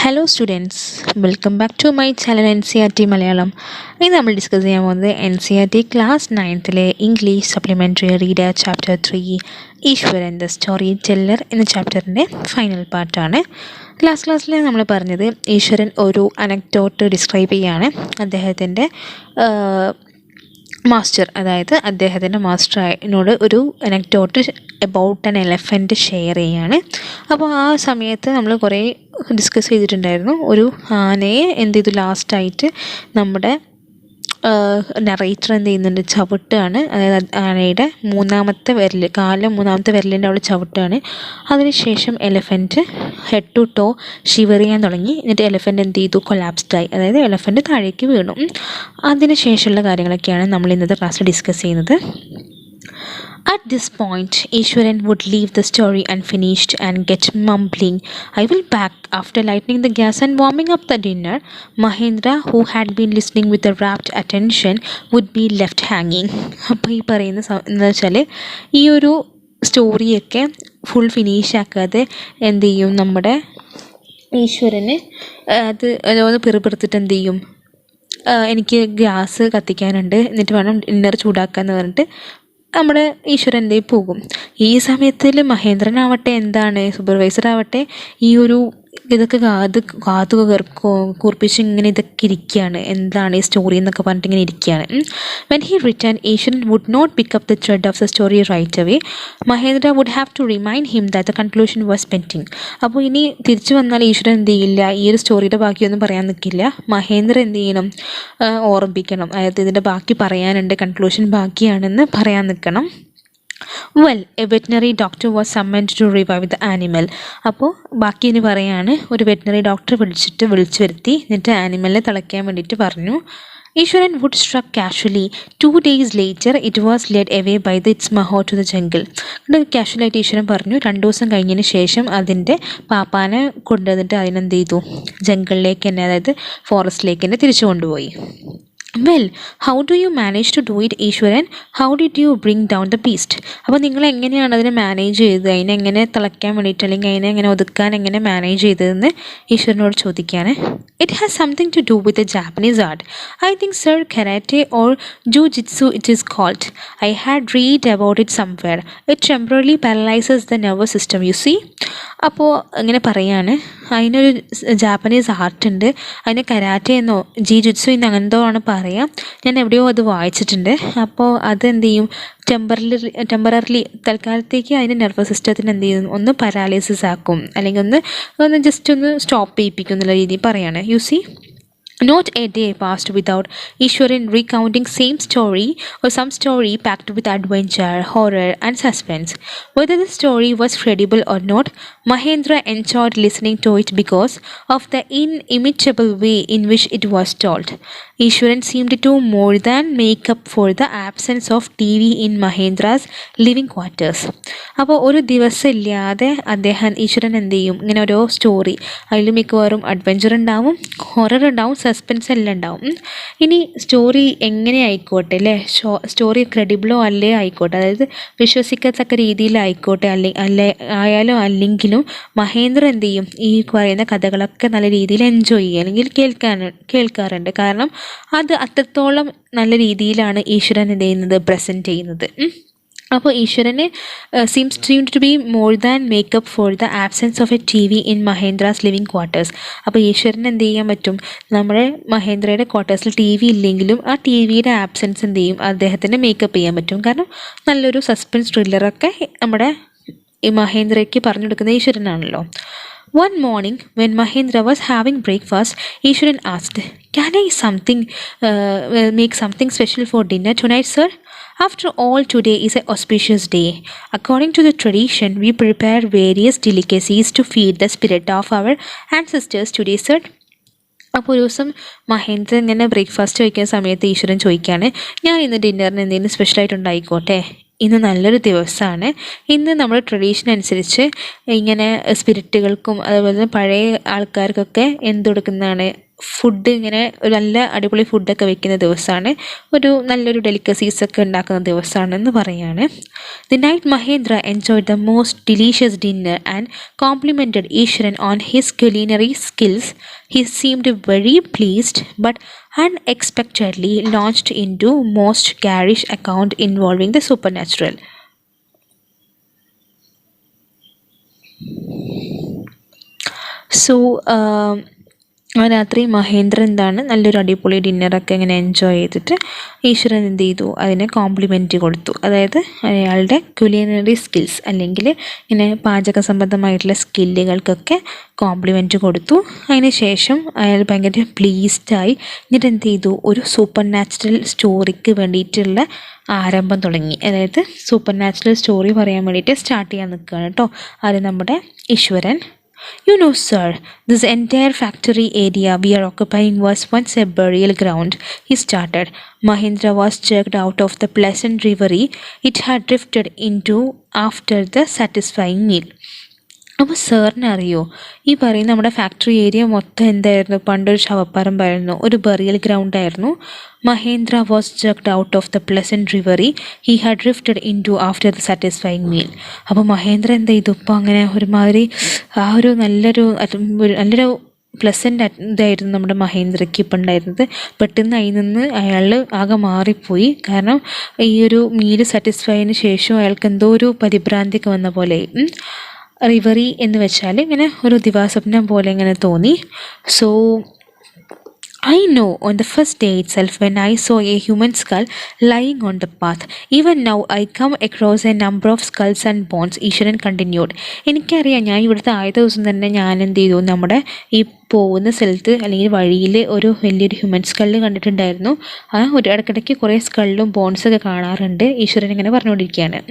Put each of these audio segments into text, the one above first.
Hello students, welcome back to my channel Ncert Malayalam. ഇന്ന് നമ്മൾ discuss ചെയ്യാൻ പോകുന്നത് Ncert class 9th English Supplementary Reader Chapter 3 ഈശ്വരൻ the story teller എന്ന ചാപ്റ്ററിൻ്റെ ഫൈനൽ പാർട്ടാണ്. ക്ലാസ്സിൽ നമ്മൾ പറഞ്ഞത് ഈശ്വരൻ ഒരു അനക്ഡോട്ട് ഡിസ്ക്രൈബ് ചെയ്യാണ്. അദ്ദേഹത്തിൻ്റെ മാസ്റ്റർ, അതായത് അദ്ദേഹത്തിൻ്റെ മാസ്റ്ററിനോട് ഒരു anecdote about an elephant share ചെയ്യാണ്. അപ്പോൾ ആ സമയത്ത് നമ്മൾ കുറേ ഡിസ്കസ് ചെയ്തിട്ടുണ്ടായിരുന്നു. ഒരു ആനയെ എന്ത് ചെയ്തു, ലാസ്റ്റായിട്ട് നമ്മുടെ നറേറ്റർ എന്ത് ചെയ്യുന്നുണ്ട്, ചവിട്ടാണ്. അതായത് ആനയുടെ മൂന്നാമത്തെ വിരലിൻ്റെ അവിടെ ചവിട്ടാണ്. അതിനുശേഷം elephant head to toe shiver ചെയ്യാൻ തുടങ്ങി. എന്നിട്ട് എലഫൻറ്റ് എന്ത് ചെയ്തു, കൊലാപ്സ്ഡായി. അതായത് എലഫൻറ്റ് താഴേക്ക് വീണു. അതിനുശേഷമുള്ള കാര്യങ്ങളൊക്കെയാണ് നമ്മൾ ഇന്നത്തെ ക്ലാസ്സിൽ ഡിസ്കസ് ചെയ്യുന്നത്. At this point, Iswaran would leave the story unfinished and get mumbling, "I will back." After lighting the gas and warming up the dinner, Mahendra, who had been listening with a rapt attention, would be left hanging. അപ്പോൾ ഈ പറയുന്ന എന്താ വെച്ചാൽ, ഈ ഒരു സ്റ്റോറിയൊക്കെ full finish ആക്കാതെ എന്ത് ചെയ്യും, നമ്മുടെ ഈശ്വരന് ഓരോന്ന് പിറുപിറുത്തിട്ട് എന്ത് ചെയ്യും, എനിക്ക് ഗ്യാസ് കത്തിക്കാനുണ്ട്, എന്നിട്ട് വേണം ഡിന്നർ ചൂടാക്കാമെന്ന് പറഞ്ഞിട്ട് നമ്മുടെ ഈശ്വരൻ്റെ പോകും. ഈ സമയത്തിൽ മഹേന്ദ്രനാവട്ടെ, എന്താണ് സൂപ്പർവൈസർ ആവട്ടെ, ഈ ഒരു ഇതൊക്കെ കാതു കൂർപ്പിച്ച് ഇങ്ങനെ ഇതൊക്കെ ഇരിക്കുകയാണ്. എന്താണ് ഈ സ്റ്റോറി എന്നൊക്കെ പറഞ്ഞിട്ട് ഇങ്ങനെ ഇരിക്കുകയാണ്. When he return, Eshwaran would not pick up the thread of the story right away. Mahendra would have to remind him that the conclusion was pending. അപ്പോൾ ഇനി തിരിച്ചു വന്നാൽ ഈശ്വരൻ എന്ത് ചെയ്യില്ല, ഈ ഒരു സ്റ്റോറിയുടെ ബാക്കിയൊന്നും പറയാൻ നിൽക്കില്ല. മഹേന്ദ്ര എന്ത് ചെയ്യണം, ഓർമ്മിപ്പിക്കണം. അതായത് ഇതിൻ്റെ ബാക്കി പറയാനുണ്ട്, കൺക്ലൂഷൻ ബാക്കിയാണെന്ന് പറയാൻ നിൽക്കണം. Well, a veterinary doctor was summoned to revive the animal. അപ്പോൾ ബാക്കി ഇനി പറയാണ്, ഒരു വെറ്റിനറി ഡോക്ടറെ വിളിച്ചു വരുത്തി. എന്നിട്ട് ആനിമലിനെ തിളയ്ക്കാൻ വേണ്ടിയിട്ട് പറഞ്ഞു. Iswaran would struck casually. 2 days later, it was led away by its maho to the jungle. കാഷ്വലായിട്ട് ഈശ്വരൻ പറഞ്ഞു, 2 ദിവസം കഴിഞ്ഞതിന് ശേഷം അതിൻ്റെ പാപ്പാനെ കൊണ്ടുവന്നിട്ട് അതിനെന്ത് ചെയ്തു, ജംഗിളിലേക്ക് തന്നെ, അതായത് ഫോറസ്റ്റിലേക്ക് തന്നെ തിരിച്ചു കൊണ്ടുപോയി. Well, how do you manage to do it Ishwaran? How did you bring down the beast? അപ്പോൾ നിങ്ങൾ എങ്ങനെയാണ് അതിനെ മാനേജ് ചെയ്തത്, അതിനെ എങ്ങനെ തിളയ്ക്കാൻ വേണ്ടിയിട്ട് അല്ലെങ്കിൽ അതിനെ എങ്ങനെ ഒതുക്കാൻ എങ്ങനെ മാനേജ് ചെയ്തതെന്ന് ഈശ്വരനോട് ചോദിക്കുകയാണ്. It has something to do with a Japanese art. I think sir karate or jujitsu it is called. I had read about it somewhere. It temporarily paralyses the nervous system, you see. അപ്പോൾ ഇങ്ങനെ പറയാണ്, അതിനൊരു Japanese art ഉണ്ട്, അതിന് കരാറ്റെ എന്നോ ജിജുത്സു എന്ന് അങ്ങനെന്തോ ആണ് പറയാം. ഞാൻ എവിടെയോ അത് വായിച്ചിട്ടുണ്ട്. അപ്പോൾ അതെന്ത് ചെയ്യും, ടെമ്പററിലി തൽക്കാലത്തേക്ക് അതിൻ്റെ നെർവസ് സിസ്റ്റത്തിന് എന്ത് ചെയ്യും, ഒന്ന് പാരാലിസിസ് ആക്കും, അല്ലെങ്കിൽ ഒന്ന് ജസ്റ്റ് ഒന്ന് സ്റ്റോപ്പ് ചെയ്യിപ്പിക്കും എന്നുള്ള രീതിയിൽ പറയാണ്. You see, not a day passed without Iswaran recounting same story or some story packed with adventure, horror and suspense. Whether the story was credible or not, Mahendra enjoyed listening to it because of the inimitable way in which it was told. Iswaran seemed to more than make up for the absence of TV in Mahendra's living quarters. അപ്പോൾ ഒരു ദിവസം ഇല്ലാതെ ഈശ്വരൻ എന്ത് ചെയ്യും, ഇങ്ങനെ ഓരോ story, അതിൽ മിക്കവാറും അഡ്വഞ്ചർ ഉണ്ടാവും, ഹൊറർ ഉണ്ടാവും, സസ്പെൻസ് എല്ലാം ഉണ്ടാവും. ഇനി സ്റ്റോറി എങ്ങനെ ആയിക്കോട്ടെ അല്ലേ, സ്റ്റോറി ക്രെഡിബിളോ അല്ലേ ആയിക്കോട്ടെ, അതായത് വിശ്വസിക്കത്തക്ക രീതിയിലായിക്കോട്ടെ, ആയാലും അല്ലെങ്കിലും മഹേന്ദ്ര എന്ത് ചെയ്യും, ഈ പറയുന്ന കഥകളൊക്കെ നല്ല രീതിയിൽ എൻജോയ് ചെയ്യുക അല്ലെങ്കിൽ കേൾക്കാറുണ്ട്. കാരണം അത് അത്രത്തോളം നല്ല രീതിയിലാണ് ഈശ്വരൻ എന്ത് ചെയ്യുന്നത്, പ്രസൻറ്റ് ചെയ്യുന്നത്. അപ്പോൾ ഈശ്വരന് seemed to be more than make up for the absence of a TV in Mahendra's living quarters. അപ്പോൾ ഈശ്വരന് എന്ത് ചെയ്യാൻ പറ്റും, നമ്മുടെ മഹേന്ദ്രയുടെ ക്വാർട്ടേഴ്സിൽ TV ഇല്ലെങ്കിലും ആ TVയുടെ ആബ്സെൻസ് എന്ത് ചെയ്യും, അദ്ദേഹത്തിന് മേക്കപ്പ് ചെയ്യാൻ പറ്റും. കാരണം നല്ലൊരു സസ്പെൻസ് ത്രില്ലറൊക്കെ നമ്മുടെ ഈ മഹേന്ദ്രയ്ക്ക് പറഞ്ഞു കൊടുക്കുന്ന ഈശ്വരനാണല്ലോ. One morning, when Mahendra was having breakfast, Iswaran asked, "Can I make something special for dinner tonight, sir? After all, today is an auspicious day. According to the tradition, we prepare various delicacies to feed the spirit of our ancestors today, sir." അപ്പോൾ ഒരു ദിവസം മഹേന്ദ്ര ഇങ്ങനെ breakfast കഴിക്കുന്ന സമയത്ത് ഈശ്വരൻ ചോദിക്കുകയാണ്, ഞാൻ ഇന്ന് ഡിന്നറിന് എന്തെങ്കിലും സ്പെഷ്യലായിട്ട് ഉണ്ടായിക്കോട്ടെ, ഇന്ന് നല്ലൊരു ദിവസമാണ്. ഇന്ന് നമ്മുടെ ട്രഡീഷൻ അനുസരിച്ച് ഇങ്ങനെ സ്പിരിറ്റുകൾക്കും അതുപോലെ തന്നെ പഴയ ആൾക്കാർക്കൊക്കെ എന്ത് കൊടുക്കുന്നതാണ്, ഫുഡ്, ഇങ്ങനെ ഒരു നല്ല അടിപൊളി ഫുഡൊക്കെ വെക്കുന്ന ദിവസമാണ്, ഒരു നല്ലൊരു ഡെലിക്കസീസൊക്കെ ഉണ്ടാക്കുന്ന ദിവസമാണെന്ന് പറയാണ്. The night Mahendra enjoyed the most delicious dinner and complimented Ishwaran on his culinary skills. He seemed very pleased, but unexpectedly launched into most garish account involving the supernatural. So, ആ രാത്രി മഹേന്ദ്ര എന്താണ് നല്ലൊരു അടിപൊളി ഡിന്നറൊക്കെ ഇങ്ങനെ എൻജോയ് ചെയ്തിട്ട് ഈശ്വരൻ എന്ത് ചെയ്തു, അതിനെ കോംപ്ലിമെൻറ്റ് കൊടുത്തു. അതായത് അയാളുടെ കുലിനറി സ്കിൽസ് അല്ലെങ്കിൽ ഇങ്ങനെ പാചക സംബന്ധമായിട്ടുള്ള സ്കില്ലുകൾക്കൊക്കെ കോംപ്ലിമെൻറ്റ് കൊടുത്തു. അതിന് ശേഷം അയാൾ ഭയങ്കര പ്ലീസ്ഡായി. എന്നിട്ട് എന്ത് ചെയ്തു, ഒരു സൂപ്പർ നാച്ചുറൽ സ്റ്റോറിക്ക് വേണ്ടിയിട്ടുള്ള ആരംഭം തുടങ്ങി. അതായത് സൂപ്പർ നാച്ചുറൽ സ്റ്റോറി പറയാൻ വേണ്ടിയിട്ട് സ്റ്റാർട്ട് ചെയ്യാൻ നിൽക്കുകയാണ് കേട്ടോ. അത് നമ്മുടെ ഈശ്വരൻ. You know, sir, this entire factory area we are occupying was once a burial ground, he started. Mahindra was jerked out of the pleasant reverie it had drifted into after the satisfying meal. അപ്പോൾ സാറിന് അറിയോ, ഈ പറയുന്ന നമ്മുടെ factory area മൊത്തം എന്തായിരുന്നു, പണ്ടൊരു ശവപ്പറമ്പായിരുന്നു, ഒരു ബറിയൽ ഗ്രൗണ്ടായിരുന്നു. Mahendra was jerked out of the pleasant reverie he had drifted into after the satisfying meal. അപ്പോൾ മഹേന്ദ്ര എന്ത് ചെയ്തു, ഇപ്പോൾ അങ്ങനെ ഒരുമാതിരി ആ ഒരു നല്ലൊരു പ്ലസൻ്റ് ഇതായിരുന്നു നമ്മുടെ മഹേന്ദ്രയ്ക്ക് ഇപ്പം ഉണ്ടായിരുന്നത്. പെട്ടെന്ന് അതിൽ നിന്ന് അയാൾ ആകെ മാറിപ്പോയി. കാരണം ഈ ഒരു മീൽ സാറ്റിസ്ഫൈന് ശേഷം അയാൾക്ക് എന്തോ ഒരു പരിഭ്രാന്തിയൊക്കെ വന്ന പോലെ. റിവറി എന്ന് വെച്ചാൽ ഇങ്ങനെ ഒരു ദിവാസ്വപ്നം പോലെ ഇങ്ങനെ തോന്നി. So I know on the first day itself when I saw a human skull lying on the path. Even now I come across a number of skulls and bones, ഈശ്വരൻ continued. എനിക്കറിയാം, ഞാൻ ഇവിടുത്തെ ആദ്യത്തെ ദിവസം തന്നെ ഞാൻ എന്ത് ചെയ്തു, നമ്മുടെ ഈ പോകുന്ന സ്ഥലത്ത് അല്ലെങ്കിൽ വഴിയിൽ ഒരു വലിയൊരു ഹ്യൂമൻ സ്കള്ള് കണ്ടിട്ടുണ്ടായിരുന്നു. ആ ഒരു ഇടയ്ക്കിടയ്ക്ക് കുറേ സ്കള്ളും ബോൺസൊക്കെ കാണാറുണ്ട്, ഈശ്വരൻ ഇങ്ങനെ പറഞ്ഞുകൊണ്ടിരിക്കുകയാണ്.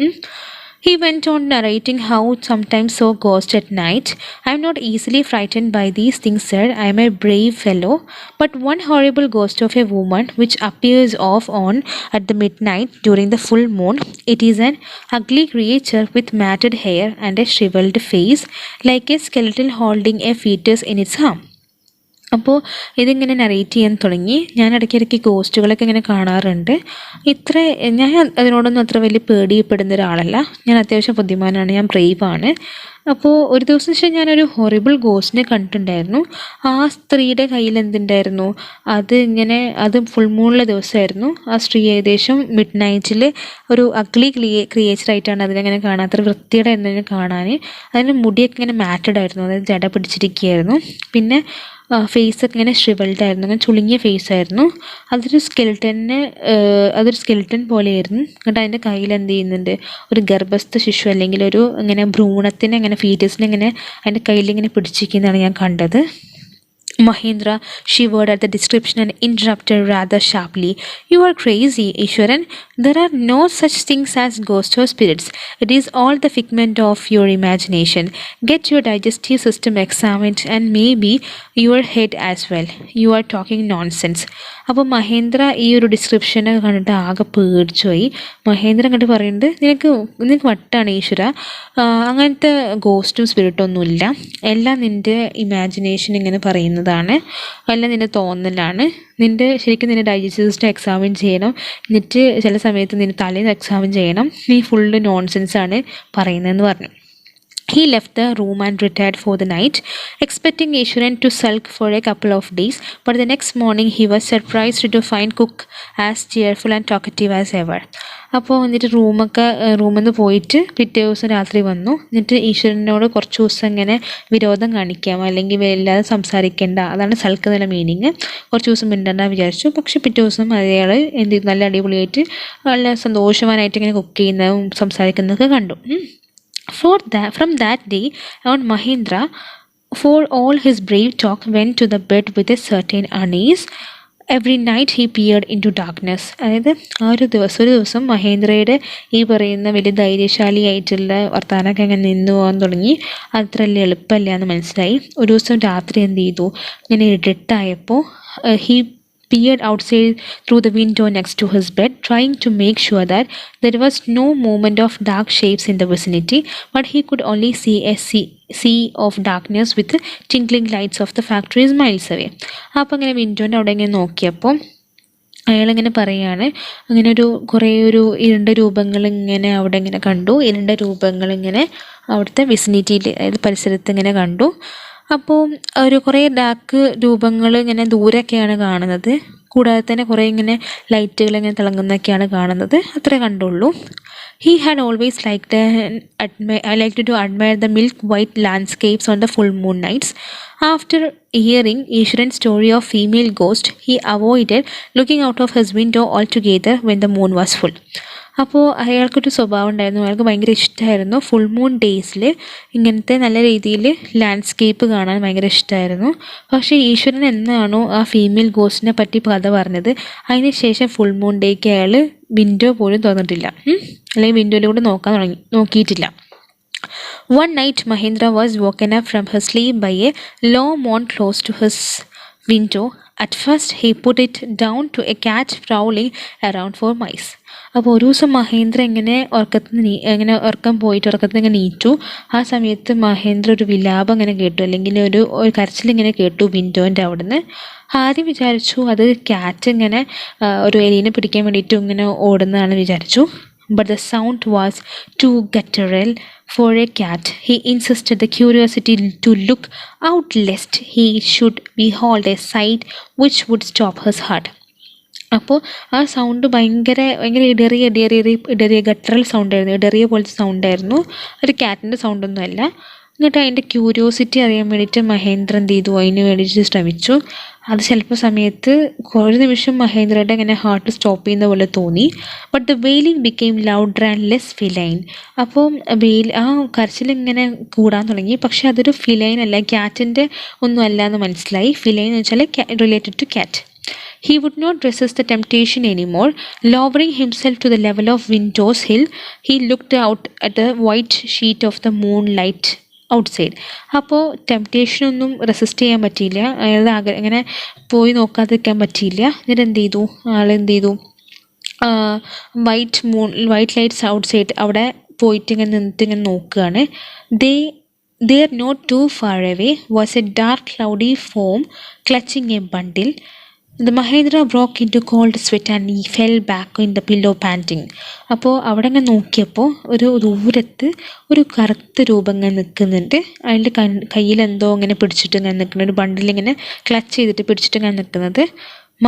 He went on narrating how sometimes saw ghosts at night. I am not easily frightened by these things, sir. I am a brave fellow. But one horrible ghost of a woman which appears off on at the midnight during the full moon. It is an ugly creature with matted hair and a shriveled face, like a skeleton holding a fetus in its arm. അപ്പോൾ ഇതിങ്ങനെ narrate ചെയ്യാൻ തുടങ്ങി. ഞാൻ ഇടയ്ക്കിടയ്ക്ക് ഗോസ്റ്റുകളൊക്കെ ഇങ്ങനെ കാണാറുണ്ട്. ഞാൻ അതിനോടൊന്നും അത്ര വലിയ പേടിപ്പെടുന്ന ഒരാളല്ല. ഞാൻ അത്യാവശ്യം ബുദ്ധിമാനാണ്, ഞാൻ ബ്രേവാണ്. അപ്പോൾ ഒരു ദിവസം വെച്ചാൽ ഞാനൊരു ഹൊറിബിൾ ഗോസ്റ്റിനെ കണ്ടിട്ടുണ്ടായിരുന്നു. ആ സ്ത്രീയുടെ കയ്യിൽ എന്തുണ്ടായിരുന്നു, അത് ഫുൾ മൂണുള്ള ദിവസമായിരുന്നു. ആ സ്ത്രീ ഏകദേശം മിഡ് നൈറ്റിൽ ഒരു അഗ്ലി ക്രിയേച്ചറായിട്ടാണ് അതിനങ്ങനെ കാണാൻ, അത്ര വൃത്തിയുടെ എന്നതിനെ കാണാൻ. അതിൻ്റെ മുടിയൊക്കെ ഇങ്ങനെ മാറ്റഡ് ആയിരുന്നു, അതായത് ജട പിടിച്ചിരിക്കുകയായിരുന്നു. പിന്നെ ഫേസൊക്കെ ഇങ്ങനെ ഷ്രിവൽഡ് ആയിരുന്നു, അങ്ങനെ ചുളുങ്ങിയ ഫേസായിരുന്നു. അതൊരു സ്കെൽട്ടൻ പോലെയായിരുന്നു. എന്നിട്ട് അതിൻ്റെ കയ്യിൽ എന്ത് ചെയ്യുന്നുണ്ട്, ഒരു ഗർഭസ്ഥ ശിശു അല്ലെങ്കിൽ ഒരു ഇങ്ങനെ ഭ്രൂണത്തിനെ ഇങ്ങനെ ഫീറ്റസിനെ ഇങ്ങനെ അതിൻ്റെ കയ്യിൽ ഇങ്ങനെ പിടിച്ചിരിക്കുന്നതാണ് ഞാൻ കണ്ടത്. Mahindra shivered at the description and interrupted rather sharply. You are crazy, Iswaran. There are no such things as ghosts or spirits. It is all the figment of your imagination. Get your digestive system examined and maybe your head as well. You are talking nonsense. അപ്പോൾ മഹേന്ദ്ര ഈ ഒരു ഡിസ്ക്രിപ്ഷനൊക്കെ കണ്ടിട്ട് ആകെ പേടിച്ചുപോയി. മഹേന്ദ്ര അങ്ങോട്ട് പറയുന്നുണ്ട്, നിനക്ക് വട്ടാണ് ഈശ്വര, അങ്ങനത്തെ ഗോസ്റ്റും സ്പിരിറ്റും ഒന്നുമില്ല, എല്ലാം നിൻ്റെ ഇമാജിനേഷൻ ഇങ്ങനെ പറയുന്നതാണ്, എല്ലാം നിൻ്റെ തോന്നലാണ്. ശരിക്കും നിൻ്റെ ഡൈജസ്റ്റീവ് സിസ്റ്റം എക്സാമിൻ ചെയ്യണം, എന്നിട്ട് ചില സമയത്ത് നിൻ്റെ തലേന്ന് എക്സാമിൻ ചെയ്യണം, നീ ഫുള്ള് നോൺസെൻസാണ് പറയുന്നതെന്ന് പറഞ്ഞു. He left the room and retired for the night, expecting Iswaran to sulk for a couple of days, but the next morning he was surprised to find Cook as cheerful and talkative as ever. അപ്പോൾ എന്നിട്ട് റൂമിൽ നിന്ന് പോയിട്ട് പിറ്റേ ദിവസം രാത്രി വന്നു. എന്നിട്ട് ഈശ്വരനോട് കുറച്ച് ദിവസം ഇങ്ങനെ വിരോധം കാണിക്കാം, അല്ലെങ്കിൽ വല്ലാതെ സംസാരിക്കേണ്ട, അതാണ് സൾക്ക് എന്നുള്ള മീനിങ്. കുറച്ച് ദിവസം മിണ്ടണ്ട വിചാരിച്ചു. പക്ഷെ പിറ്റേ ദിവസം അയാൾ നല്ല അടിപൊളിയായിട്ട് നല്ല സന്തോഷവാനായിട്ട് ഇങ്ങനെ കുക്ക് ചെയ്യുന്നതും സംസാരിക്കുന്നതൊക്കെ കണ്ടു. From that day on, Mahindra, for all his brave talk, went to the bed with a certain unease. Every night he peered into darkness. അതായത് ഒരു ദിവസം മഹേന്ദ്രയുടെ ഈ പറയുന്ന വലിയ ധൈര്യശാലിയായിട്ടുള്ള വർത്താനമൊക്കെ അങ്ങനെ നിന്ന് പോകാൻ തുടങ്ങി. അത്ര വലിയ എളുപ്പമല്ല എന്ന് മനസ്സിലായി. ഒരു ദിവസം രാത്രി എന്ത് ചെയ്തു, ഇങ്ങനെ ഇരുട്ടായപ്പോൾ peered outside through the window next to his bed, trying to make sure that there was no movement of dark shapes in the vicinity, but he could only see a sea of darkness with the twinkling lights of the factories miles away. അപ്പോൾ അങ്ങനെ വിൻഡോൻ്റെ അവിടെ ഇങ്ങനെ നോക്കിയപ്പോൾ അയാളിങ്ങനെ പറയുകയാണ്, അങ്ങനെ കുറേ ഇരുണ്ട രൂപങ്ങൾ ഇങ്ങനെ അവിടെ ഇങ്ങനെ കണ്ടു. ഇരുണ്ട രൂപങ്ങൾ ഇങ്ങനെ അവിടുത്തെ വിസിനിറ്റിയിൽ, അതായത് പരിസരത്ത് ഇങ്ങനെ കണ്ടു. അപ്പോൾ കുറേ ഡാർക്ക് രൂപങ്ങൾ ഇങ്ങനെ ദൂരെയൊക്കെയാണ് കാണുന്നത്. കൂടാതെ തന്നെ കുറേ ഇങ്ങനെ ലൈറ്റുകൾ ഇങ്ങനെ തിളങ്ങുന്നൊക്കെയാണ് കാണുന്നത്. അത്രേ കണ്ടുള്ളൂ. He had always liked to admire the milk white landscapes on the full moon nights. After hearing Iswaran's story of female ghost, he avoided looking out of his window altogether when the moon was full. അപ്പോൾ അയാൾക്കൊരു സ്വഭാവം ഉണ്ടായിരുന്നു, അയാൾക്ക് ഭയങ്കര ഇഷ്ടമായിരുന്നു full moon ഡേയ്സിൽ ഇങ്ങനത്തെ നല്ല രീതിയിൽ ലാൻഡ്സ്കേപ്പ് കാണാൻ ഭയങ്കര ഇഷ്ടമായിരുന്നു. പക്ഷേ ഈശ്വരൻ എന്നാണോ ആ ഫീമെയിൽ ഗോസ്റ്റിനെ പറ്റി കഥ പറഞ്ഞത്, അതിന് ശേഷം ഫുൾ മൂൺ ഡേക്ക് അയാൾ വിൻഡോ പോലും തുറന്നിട്ടില്ല, അല്ലെങ്കിൽ വിൻഡോയിലൂടെ നോക്കിയിട്ടില്ല. One night Mahendra was woken up from his sleep by a low moan close to his window. At first he put it down to a cat prowling around for mice. അപ്പോൾ ഒരു ദിവസം മഹേന്ദ്ര ഇങ്ങനെ ഉറക്കം പോയിട്ട് ഉറക്കത്തിൽ ഇങ്ങനെ നീറ്റു. ആ സമയത്ത് മഹേന്ദ്ര ഒരു വിലാപം ഇങ്ങനെ കേട്ടു, അല്ലെങ്കിൽ ഒരു കരച്ചിലിങ്ങനെ കേട്ടു വിൻഡോൻ്റെ അവിടുന്ന്. ആദ്യം വിചാരിച്ചു അത് ക്യാറ്റ് ഇങ്ങനെ ഒരു എലീനെ പിടിക്കാൻ വേണ്ടിയിട്ട് ഇങ്ങനെ ഓടുന്നതാണ് വിചാരിച്ചു. But the sound was too guttural for a cat. He insisted the curiosity to look out lest he should behold a sight which would stop his heart. അപ്പോൾ ആ സൗണ്ട് ഭയങ്കര ഇടറിയ ഗട്ടറൽ സൗണ്ടായിരുന്നു, ഇടറിയ പോലത്തെ സൗണ്ടായിരുന്നു, ഒരു ക്യാറ്റിൻ്റെ സൗണ്ടൊന്നുമല്ല. എന്നിട്ട് അതിൻ്റെ ക്യൂരിയോസിറ്റി അറിയാൻ വേണ്ടിയിട്ട് മഹേന്ദ്ര എന്ത് ചെയ്തു, അതിന് വേണ്ടിയിട്ട് ശ്രമിച്ചു. അത് ചിലപ്പോൾ സമയത്ത് ഒരു നിമിഷം മഹേന്ദ്രയുടെ ഇങ്ങനെ ഹാർട്ട് സ്റ്റോപ്പ് ചെയ്യുന്ന പോലെ തോന്നി. But the wailing became louder and less feline. അപ്പോൾ ആ കരച്ചിലിങ്ങനെ കൂടാൻ തുടങ്ങി. പക്ഷെ അതൊരു ഫിലൈൻ അല്ല, ക്യാറ്റിൻ്റെ ഒന്നും അല്ല എന്ന് മനസ്സിലായി. ഫിലൈൻ എന്ന് വെച്ചാൽ related to cat. He would not resist the temptation anymore. Lowering himself to the level of window's sill, he looked out at the white sheet of the moonlight outside. അപ്പോൾ ടെംപ്റ്റേഷനൊന്നും റെസിസ്റ്റ് ചെയ്യാൻ പറ്റിയില്ല, അയാളുടെ ഇങ്ങനെ പോയി നോക്കാതിരിക്കാൻ പറ്റിയില്ല. എന്നിട്ട് എന്ത് ചെയ്തു, വൈറ്റ് ലൈറ്റ്സ് ഔട്ട്സൈഡ് അവിടെ പോയിട്ട് ഇങ്ങനെ നിന്നിട്ട് നോക്കുകയാണ്. There not too far away was a dark cloudy form clutching a bundle. The Mahendra broke into cold sweat and he fell back in the pillow panting. അപ്പോൾ അവിടെ ഇങ്ങനെ നോക്കിയപ്പോൾ ഒരു ദൂരത്ത് ഒരു കറുത്ത രൂപം ഇങ്ങനെ നിൽക്കുന്നുണ്ട്. അതിൻ്റെ കയ്യിൽ എന്തോ ഇങ്ങനെ പിടിച്ചിട്ട് ഇങ്ങനെ നിൽക്കുന്നത്, ഒരു ബണ്ടിലിങ്ങനെ ക്ലച്ച് ചെയ്തിട്ട് പിടിച്ചിട്ട് ഇങ്ങനെ നിൽക്കുന്നത്.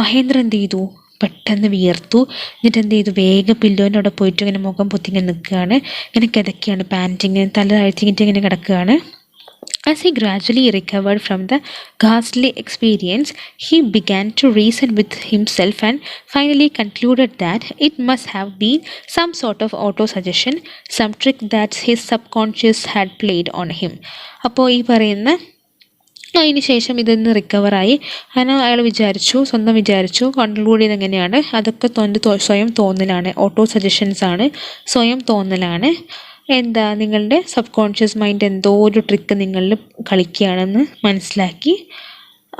മഹേന്ദ്ര എന്ത് ചെയ്തു, പെട്ടെന്ന് വിയർത്തു. എന്നിട്ട് എന്ത് ചെയ്തു, വേഗം പില്ലോൻ്റെ അവിടെ പോയിട്ട് ഇങ്ങനെ മുഖം പൊത്തി ഇങ്ങനെ നിൽക്കുകയാണ്, ഇങ്ങനെ കിടക്കുകയാണ്, പാൻറ്റിങ് തല താഴ്ത്തിങ്ങിട്ട് ഇങ്ങനെ കിടക്കുകയാണ്. As he gradually recovered from the ghastly experience, he began to reason with himself and finally concluded that it must have been some sort of auto-suggestion, some trick that his subconscious had played on him. അപ്പോൾ ഈ പറയുന്ന അതിന് ശേഷം ഇതിന്ന് റിക്കവറായി. അങ്ങനെ അയാൾ സ്വന്തം വിചാരിച്ചു, കൺക്ലൂഡ് ചെയ്ത് എങ്ങനെയാണ്, അതൊക്കെ സ്വയം തോന്നലാണ്, ഓട്ടോ സജഷൻസ് ആണ്, സ്വയം തോന്നലാണ്. എന്താ, നിങ്ങളുടെ സബ് കോൺഷ്യസ് മൈൻഡ് എന്തോ ഒരു ട്രിക്ക് നിങ്ങളിൽ കളിക്കുകയാണെന്ന് മനസ്സിലാക്കി.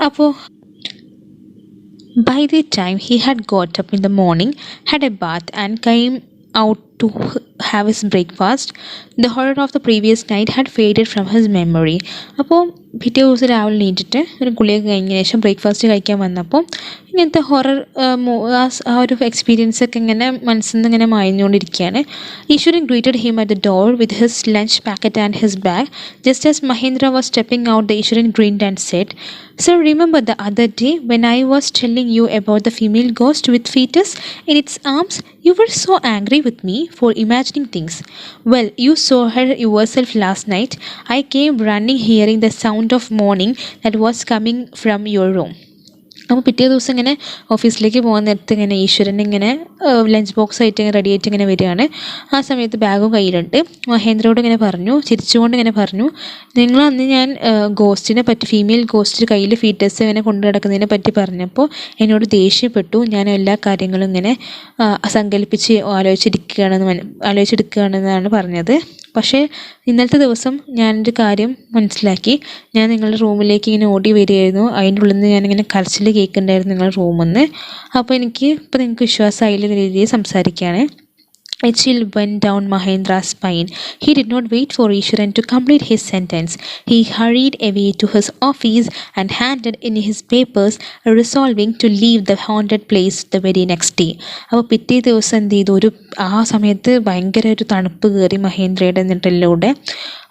അപ്പോൾ by the time he had got up in the morning, had a bath and came out to have his breakfast, the horror of the previous night had faded from his memory. അപ്പോൾ പിറ്റേ ദിവസം രാവിലെ നീറ്റിട്ട് ഒരു കുളിയൊക്കെ കഴിഞ്ഞ ശേഷം breakfast കഴിക്കാൻ വന്നപ്പോൾ ഇങ്ങനത്തെ ഹൊറർ ആ ഒരു എക്സ്പീരിയൻസ് ഒക്കെ ഇങ്ങനെ മനസ്സിൽ നിന്ന് ഇങ്ങനെ മായുകൊണ്ടിരിക്കുകയാണ്. ഈശ്വരൻ greeted him at the door with his lunch packet and his bag. Just as Mahendra was stepping out, the Iswaran grinned and said, "Sir, remember the other day when I was telling you about the female ghost with fetus in its arms? You were so angry with me for imagining things. Well, you saw her yourself last night. I came running hearing the sound of moaning that was coming from your room." അപ്പോൾ പിറ്റേ ദിവസം ഇങ്ങനെ ഓഫീസിലേക്ക് പോകാൻ നേരത്ത് ഇങ്ങനെ ഈശ്വരൻ ഇങ്ങനെ ലഞ്ച് ബോക്സ് ആയിട്ട് ഇങ്ങനെ റെഡി ആയിട്ട് ഇങ്ങനെ വരികയാണ്. ആ സമയത്ത് ബാഗും കയ്യിലുണ്ട്. മഹേന്ദ്രയോട് ഇങ്ങനെ പറഞ്ഞു, ചിരിച്ചുകൊണ്ട് ഇങ്ങനെ പറഞ്ഞു, നിങ്ങളന്ന് ഞാൻ ഗോസ്റ്റിനെ പറ്റി, ഫീമെയിൽ ഗോസ്റ്റ് കയ്യിൽ ഫീറ്റസ് ഇങ്ങനെ കൊണ്ടു കിടക്കുന്നതിനെ പറ്റി പറഞ്ഞപ്പോൾ എന്നോട് ദേഷ്യപ്പെട്ടു. ഞാൻ എല്ലാ കാര്യങ്ങളും ഇങ്ങനെ സങ്കല്പിച്ച് ആലോചിച്ചെടുക്കുകയാണെന്നാണ് പറഞ്ഞത്. പക്ഷേ ഇന്നലത്തെ ദിവസം ഞാനൊരു കാര്യം മനസ്സിലാക്കി. ഞാൻ നിങ്ങളുടെ റൂമിലേക്ക് ഇങ്ങനെ ഓടി വരികയായിരുന്നു. അതിൻ്റെ ഉള്ളിൽ നിന്ന് ഞാനിങ്ങനെ കരച്ചിൽ കേൾക്കുന്നുണ്ടായിരുന്നു നിങ്ങളുടെ റൂമിൽ നിന്ന്. അപ്പോൾ ഇപ്പോൾ നിങ്ങൾക്ക് വിശ്വാസമായില്ല രീതിയിൽ സംസാരിക്കുകയാണ്. A chill went down Mahendra's spine. He did not wait for Iswaran to complete his sentence. He hurried away to his office and handed in his papers, resolving to leave the haunted place the very next day. അപ്പോൾ പിറ്റേ ദിവസം എന്ത് ചെയ്തു, ആ സമയത്ത് ഭയങ്കര ഒരു തണുപ്പ് കയറി മഹേന്ദ്രയുടെ നെറ്റിലൂടെ.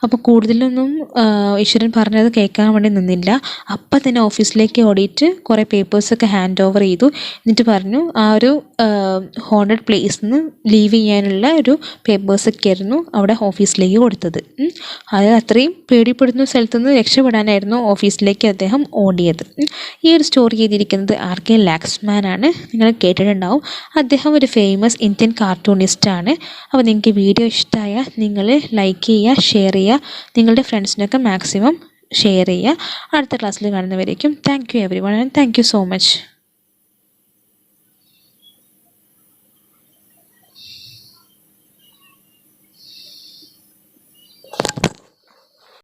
അപ്പോൾ കൂടുതലൊന്നും ഈശ്വരൻ പറഞ്ഞത് കേൾക്കാൻ വേണ്ടി നിന്നില്ല. അപ്പം തന്നെ ഓഫീസിലേക്ക് ഓടിയിട്ട് കുറേ പേപ്പേഴ്സൊക്കെ ഹാൻഡ് ഓവർ ചെയ്തു. എന്നിട്ട് പറഞ്ഞു ആ ഒരു ഹോണ്ടഡ് പ്ലേസിൽ നിന്ന് ലീവ് ചെയ്യാനുള്ള ഒരു പേപ്പേഴ്സൊക്കെ ആയിരുന്നു അവിടെ ഓഫീസിലേക്ക് കൊടുത്തത്. അത് അത്രയും പേടിപ്പെടുന്ന സ്ഥലത്തുനിന്ന് രക്ഷപ്പെടാനായിരുന്നു ഓഫീസിലേക്ക് അദ്ദേഹം ഓടിയത്. ഈ ഒരു സ്റ്റോറി ചെയ്തിരിക്കുന്നത് RK ലാക്സ്മാനാണ്. നിങ്ങൾ കേട്ടിട്ടുണ്ടാവും. അദ്ദേഹം ഒരു ഫേമസ് ഇന്ത്യൻ കാർട്ടൂണിസ്റ്റാണ്. അപ്പോൾ നിങ്ങൾക്ക് വീഡിയോ ഇഷ്ടമായാൽ നിങ്ങൾ ലൈക്ക് ചെയ്യുക, ഷെയർ ചെയ്യുക, നിങ്ങളുടെ ഫ്രണ്ട്സിനൊക്കെ മാക്സിമം ഷെയർ ചെയ്യുക. അടുത്ത ക്ലാസ്സിൽ കാണുന്നവരേക്കും thank you everyone and thank you so much.